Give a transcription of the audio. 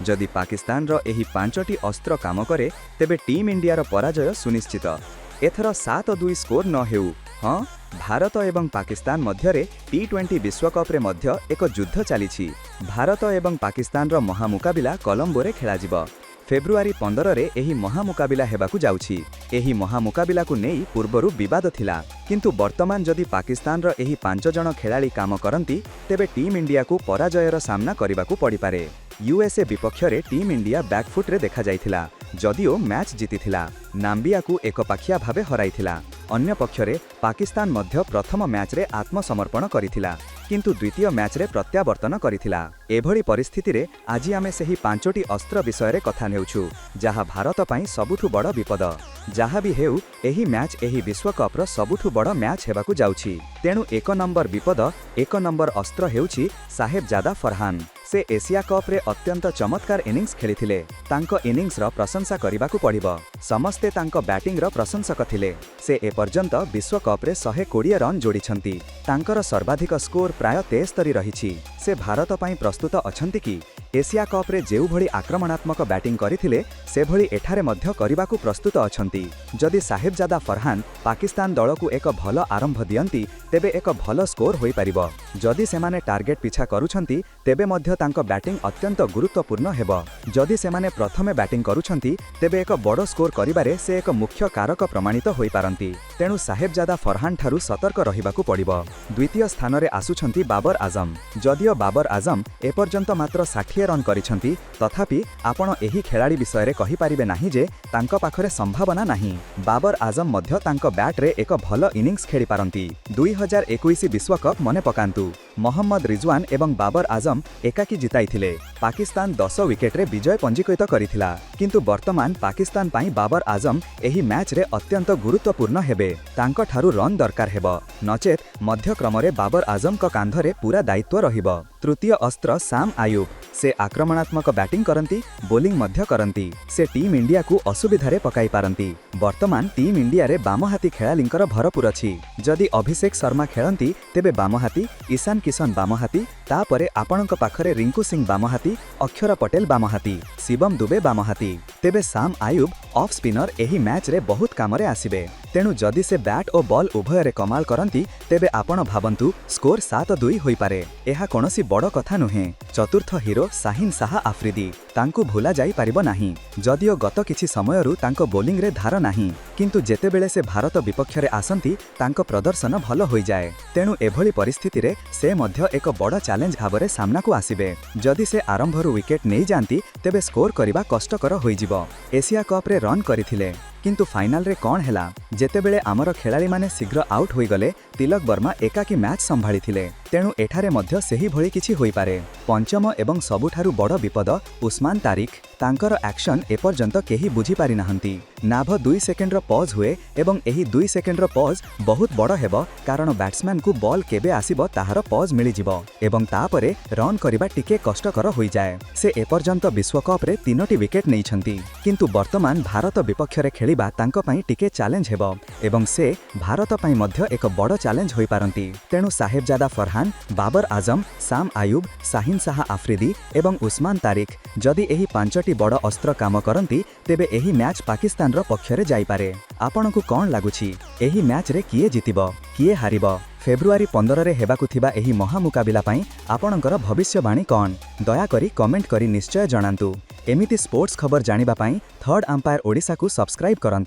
जदि पाकिस्तान रो एही 5टी अस्त्र काम करे तेबे टीम इंडिया रो पराजय सुनिश्चित। एथर 7-2 स्कोर न हेउ। हाँ, भारत एवं पाकिस्तान मध्यरे टी20 विश्वकप रे मध्य एक युद्ध चली। भारत एवं पाकिस्तान रो महामुकाबिला कोलंबो रे खेला जिवो। फेब्रुआरी 15 रे एही महामुकाबिला हेबाकू जाउछि। एही महामुकाबिला को नेई पूर्वरु विवाद थिला, किंतु वर्तमान जदि पाकिस्तान रो एही 5 जण खेलाड़ी काम करंती तेबे टीम इंडिया को पराजयर सामना करिबाकू पड़ी पारे। यूएसए विपक्ष रे टीम इंडिया बैकफुट रे देखा जाइथिला, जदिओ मैच जीतिथिला। नाम्बिया को एकपाखिया भावे हराइथिला। अन्य पक्षरे पाकिस्तान मध्य प्रथम मैच रे आत्मसमर्पण करिथिला, किंतु द्वितीय मैच रे प्रत्यावर्तन करिथिला। एभली परिस्थिति रे आज आमे सेही 5टी अस्त्र विषय रे कथा नेउछु, जहा भारत पई सबुठु बड़ विपद। जहा भी हेउ, एही मैच एही विश्वकप रो सबुठु बड़ मैच हेबाकू जाउछि। तेणु 1 नंबर विपद, 1 नंबर अस्त्र हेउछि साहेबजादा फरहान। से एशिया कप रे अत्यंत चमत्कार इनिंग्स खेलिथिले। तांको इनिंग्स रो प्रशंसा करिबाकू पड़िबो। समस्ते तांको बैटिंग रो प्रशंसक थिले। से एपर्यंत विश्वकप रे 120 रन जोड़िछंती। तांकर सर्वाधिक स्कोर प्राय 73 रहिछि। से भारत पई प्रस्तुत अछंती कि एशिया कप रे जेउ भली आक्रमणात्मक बैटिंग करिथिले से भली एठारे मध्य करिबाकू प्रस्तुत अछंती। जदि साहेबजादा फरहान पाकिस्तान दल को एक भल आरंभ दियंती तेबे एक भल स्कोर होई परिबो। जदि सेमाने टार्गेट पिछा करूछंती तेबे मध्य तांको बैटिंग अत्यंत गुरुत्वपूर्ण हेबो। जदि सेमाने प्रथमे बैटिंग करूछंती तेबे एक बड़ स्कोर करिबारे से एक मुख्य कारक प्रमाणित होई पारंती। तेणु साहेबजादा फरहान ठारू सतर्क रहिबाकू पड़िबो। द्वितीय स्थान रे आसुछंती बाबर आजम। जदिओ बाबर आजम एपर्यंत मात्र 60 रन करिछंती, तथापि आपण एही खेलाड़ी विषय रे कहि पारिबे नाही जे तांको पाखरे संभावना नाही। बाबर आजम मध्य तांको बैट रे एक भल इनिंग्स खेली पारंती। 2021 विश्वकप मने पकांतु। मोहम्मद रिजवान एवं बाबर आजम एकाकी जिताइथिले। पाकिस्तान 10 विकेट रे विजय पंजीकृत करिथिला, किंतु वर्तमान पाकिस्तान पाई बाबर आजम एही मैच रे अत्यंत गुरुत्वपूर्ण हेबे। तांको ठारू रन दरकार हेबो, नचेत मध्यक्रम रे बाबर आजम को कांधरे पूरा दायित्व रहिबो। तृतीय अस्त्र साम आयुब। से आक्रमणात्मक बैटिंग करंती, बोलिंग मध्य करंती। से टीम इंडिया को असुविधारे पकाई पारंती। वर्तमान टीम इंडिया रे बामहाती खेलालींकर भरपूर अछि। जदि अभिषेक शर्मा खेलंती तेबे बामहाती, ईशान किशन बामहाती, तापरे आपणक पाखरे रिंकू सिंह बामहाती, अक्षर पटेल बामहाती, शिवम दुबे बामहाती। तेबे साम आयुब ऑफ स्पिनर एही मैच रे बहुत कामरे आसिबे। तेणु जदि से बैट और बॉल उभय रे कमाल करंती तेबे आपण भाबंतु स्कोर 7-2 होई पारे। एहा कोनोसी बड़ कथा नुहे। चतुर्थ हीरो शाहीन शाह आफ्रिदी, तांकु भूला जाई परिबो नाही। जदिओ गत किछि समयरु तांको बोलिंग रे धार नाही, किंतु जेतेबेले से भारत विपक्ष रे आसंती तांको प्रदर्शन भल होई जाए। तेणु एभली परिस्थिति रे से मध्य एक बड़ चैलेंज भाबरे सामना को आसिबे। जदि से आरंभरु विकेट नै जानती तेबे स्कोर करिबा कष्टकर होई जिवो। एशिया कप रे रन करिथिले, किंतु फाइनल रे कौन हैला, जेतेबेले आमर खेलाड़ी माने शीघ्र आउट होई गले तिलक वर्मा एकाकी मैच संभाली थिले। तेणु एठारे मध्य सेही भली किछि होई पारे। पंचम एवं सबुठारु बड़ विपद उस्मान तारिक। तांकर एक्शन एपर्यंत केही बुझी पारि नाहंती। नाभ 2 सेकेंड रो पॉज हुए एवं एही 2 सेकेंड रो पॉज बहुत बड़ हेबो, कारण बैट्समैन को बॉल केबे आसीबो ताहार पॉज मिली जिवो एवं तापरे रन करिबा टिके कष्टकर होई जाए। से एपर्यंत विश्वकप रे 3टी विकेट नेइछंती, किंतु वर्तमान भारत विपक्ष रे खेलिबा तांको पई टिके चैलेंज हेबो एवं से भारत पई मध्य एक बड़ चैलेंज होई पारंती। तेणु साहेबजादा फरहान, बाबर आजम, साम आयुब, शाहीन शाह आफ्रिदी एवं उस्मान तारिक जदि एही 5टी बड़ अस्त्र काम करंती तेबे एही मैच पाकिस्तान रो पक्षरे जाई पारे। आपनकु कोन लागुछि, एही मैच रे किए जितिबो, किए हारिबो? फेब्रुआरी 15 रे हेबाकु थिबा एही महामुकाबिला पई आपणकर भविष्यवाणी कोन? दया करी कमेंट करी निश्चय जणांतु। एमिति स्पोर्ट्स खबर जानिबा पई थर्ड अंपायर ओडिसा को सब्सक्राइब करंतु।